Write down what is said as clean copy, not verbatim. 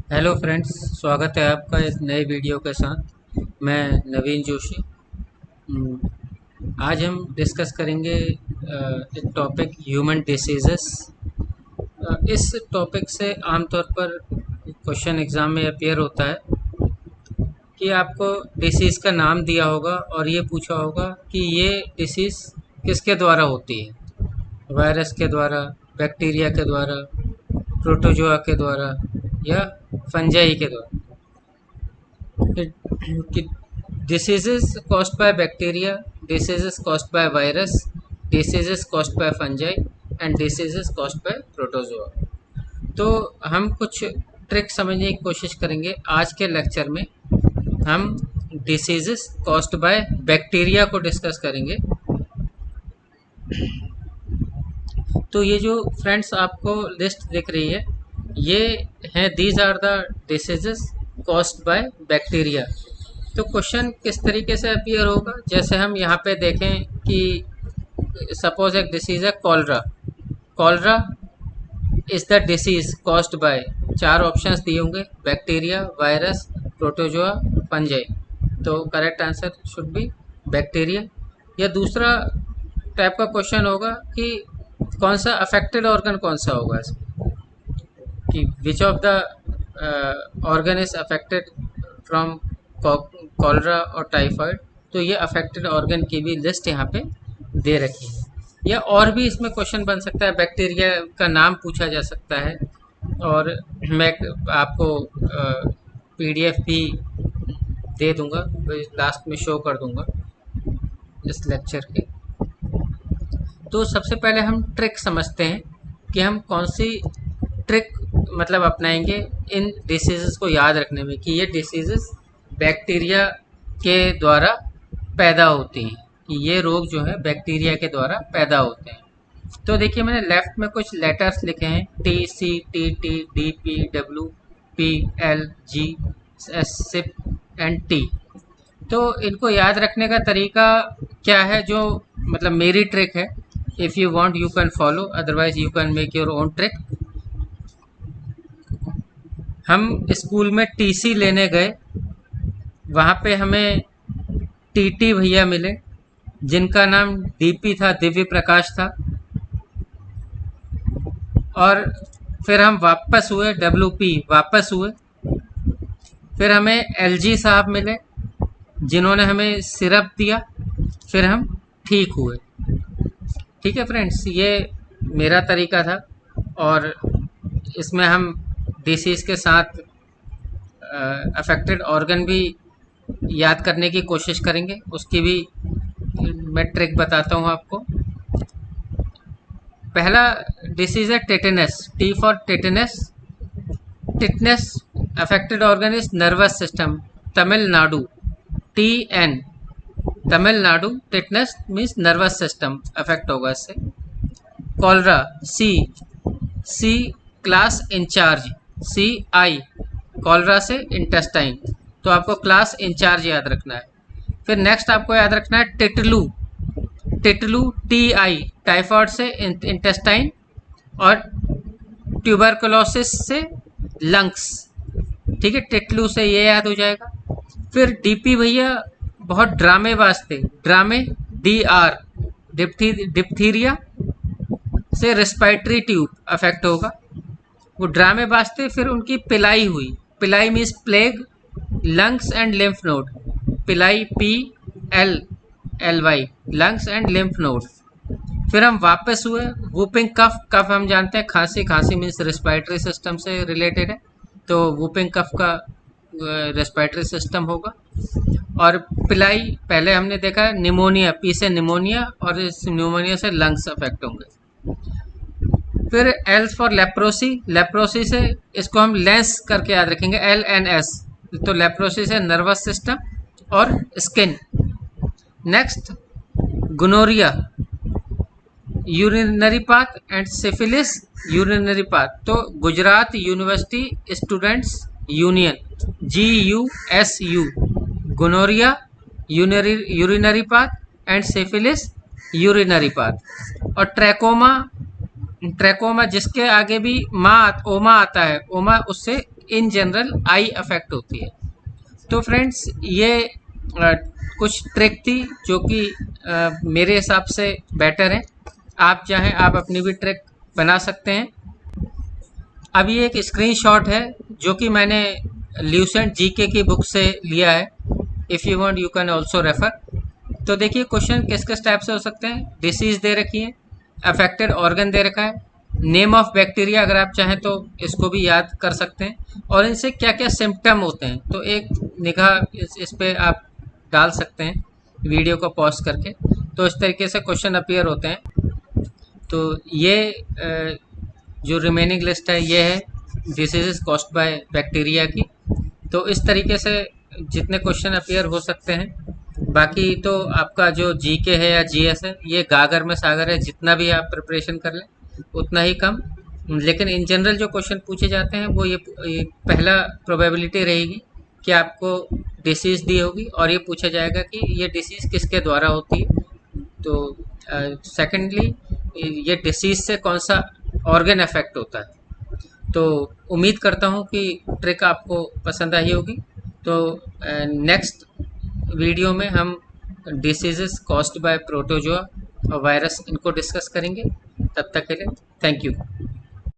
Hello friends, स्वागत है आपका एक नए वीडियो के साथ। मैं नवीन जोशी। आज हम डिस्कस करेंगे एक टॉपिक ह्यूमन डिसीजेस। इस टॉपिक से आमतौर पर क्वेश्चन एग्ज़ाम में अपेयर होता है कि आपको डिसीज़ का नाम दिया होगा और ये पूछा होगा कि ये डिसीज़ किसके द्वारा होती है। वायरस के द्वारा, बैक्टीरिया के द्वारा, प्रोटोजोआ के द्वारा या फंजाई के द्वारा। Diseases caused by bacteria, diseases caused by virus, diseases caused by fungi and diseases caused by protozoa। तो हम कुछ ट्रिक समझने की कोशिश करेंगे आज के लेक्चर में। हम डिसीजेस कॉज्ड बाय बैक्टीरिया को डिस्कस करेंगे। तो ये जो फ्रेंड्स आपको लिस्ट दिख रही है, ये हैं these are the diseases caused by bacteria. तो क्वेश्चन किस तरीके से अपीयर होगा, जैसे हम यहाँ पे देखें कि सपोज एक डिसीज़ है cholera. Cholera is the disease caused by, चार ऑप्शंस दिए होंगे, बैक्टीरिया, वायरस, प्रोटोजोआ, फंजाई। तो correct answer should be bacteria. या दूसरा टाइप का क्वेश्चन होगा कि कौन सा अफेक्टेड ऑर्गन कौन सा होगा इसमें, कि which of the organ is affected from cholera और टाइफाइड। तो ये अफेक्टेड ऑर्गन की भी लिस्ट यहाँ पे दे रखी है। या और भी इसमें क्वेश्चन बन सकता है, बैक्टीरिया का नाम पूछा जा सकता है। और मैं आपको पीडीएफ भी दे दूंगा, लास्ट में शो कर दूंगा इस लेक्चर के। तो सबसे पहले हम ट्रिक समझते हैं कि हम कौन सी ट्रिक मतलब अपनाएंगे इन डिसीज़ को याद रखने में, कि ये डिसीज़ बैक्टीरिया के द्वारा पैदा होती हैं, कि ये रोग जो है बैक्टीरिया के द्वारा पैदा होते हैं। तो देखिए, मैंने लेफ्ट में कुछ लेटर्स लिखे हैं, T, C, T, T, D, P, W, P, L, G, S, sip and T. तो इनको याद रखने का तरीका क्या है, जो मतलब मेरी ट्रिक है। If you want you can follow, otherwise you can make your own trick. हम स्कूल में टीसी लेने गए, वहाँ पे हमें टीटी भैया मिले जिनका नाम डीपी था, दिव्य प्रकाश था। और फिर हम वापस हुए, डब्ल्यूपी वापस हुए। फिर हमें एलजी साहब मिले जिन्होंने हमें सिरप दिया, फिर हम ठीक हुए। ठीक है फ्रेंड्स, ये मेरा तरीका था। और इसमें हम डिसीज़ के साथ अफेक्टेड ऑर्गन भी याद करने की कोशिश करेंगे, उसकी भी मैं ट्रिक बताता हूँ आपको। पहला डिसीज़ है tetanus, T for tetanus. Tetanus affected organ is nervous system, Tamil Nadu. T N, Tamil Nadu. Tetanus means nervous system affect होगा इससे। Cholera, C, C class incharge, C I, cholera से इंटेस्टाइन। तो आपको क्लास इंचार्ज याद रखना है। फिर नेक्स्ट आपको याद रखना है टिटलू, टिटलू टी आई, टाइफाइड से इंटेस्टाइन और ट्यूबरकुलोसिस से लंग्स। ठीक है, टिटलू से ये याद हो जाएगा। फिर डीपी भैया बहुत ड्रामेबाज थे, ड्रामे, डी आर, डिप्थीरिया से रेस्पिरेटरी ट्यूब अफेक्ट होगा, वो ड्रामेबाज थे। फिर उनकी पिलाई हुई, पिलाई means plague, lungs and lymph node, पिलाई, P L L Y, lungs and lymph node. फिर हम वापस हुए, वूपिंग कफ, कफ हम जानते हैं खांसी, खांसी मीन्स रेस्पिरेटरी सिस्टम से रिलेटेड है, तो वूपिंग कफ का रेस्पिरेटरी सिस्टम होगा। और पिलाई पहले हमने देखा निमोनिया, पी से निमोनिया, और इस निमोनिया से लंग्स अफेक्ट होंगे। फिर एल फॉर लेप्रोसी, लेप्रोसी से इसको हम लेंस करके याद रखेंगे, एल एन एस। तो लेप्रोसी से नर्वस सिस्टम और skin. Next gonorrhoea, urinary path, and syphilis, urinary path. तो Gujarat university students union, GUSU, gonorrhoea urinary path and syphilis urinary path. और ट्रैकोमा, ट्रैकोमा जिसके आगे भी ओमा आता है, ओमा उससे इन जनरल आई अफेक्ट होती है। तो फ्रेंड्स ये कुछ ट्रिक थी जो कि मेरे हिसाब से बेटर है। आप चाहें आप अपनी भी ट्रिक बना सकते हैं। अब ये एक स्क्रीनशॉट है जो कि मैंने ल्यूसेंट जीके की बुक से लिया है। If you want you can also refer. तो देखिए क्वेश्चन किस किस टाइप से हो सकते हैं। डिसीज दे रखी है, अफेक्टेड ऑर्गन दे रखा है, नेम ऑफ बैक्टीरिया अगर आप चाहें तो इसको भी याद कर सकते हैं, और इनसे क्या क्या सिम्टम होते हैं तो एक निगाह इस पे आप डाल सकते हैं वीडियो को पॉज करके। तो इस तरीके से क्वेश्चन अपीयर होते हैं। तो ये जो रिमेनिंग लिस्ट है ये है डिसीजेस कॉज्ड बाय बैक्टीरिया की। तो इस तरीके से जितने क्वेश्चन अपीयर हो सकते हैं। बाकी तो आपका जो जीके है या जीएस है ये गागर में सागर है, जितना भी आप प्रिपरेशन कर लें उतना ही कम। लेकिन इन जनरल जो क्वेश्चन पूछे जाते हैं वो ये पहला प्रोबेबिलिटी रहेगी कि आपको डिसीज़ दी होगी और ये पूछा जाएगा कि ये डिसीज़ किसके द्वारा होती है। तो सेकेंडली ये डिसीज़ से कौन सा ऑर्गन अफेक्ट होता है। तो उम्मीद करता हूँ कि ट्रिक आपको पसंद आई होगी। तो नेक्स्ट वीडियो में हम डिसीजेस कॉज्ड बाय प्रोटोजोआ और वायरस इनको डिस्कस करेंगे। तब तक के लिए थैंक यू।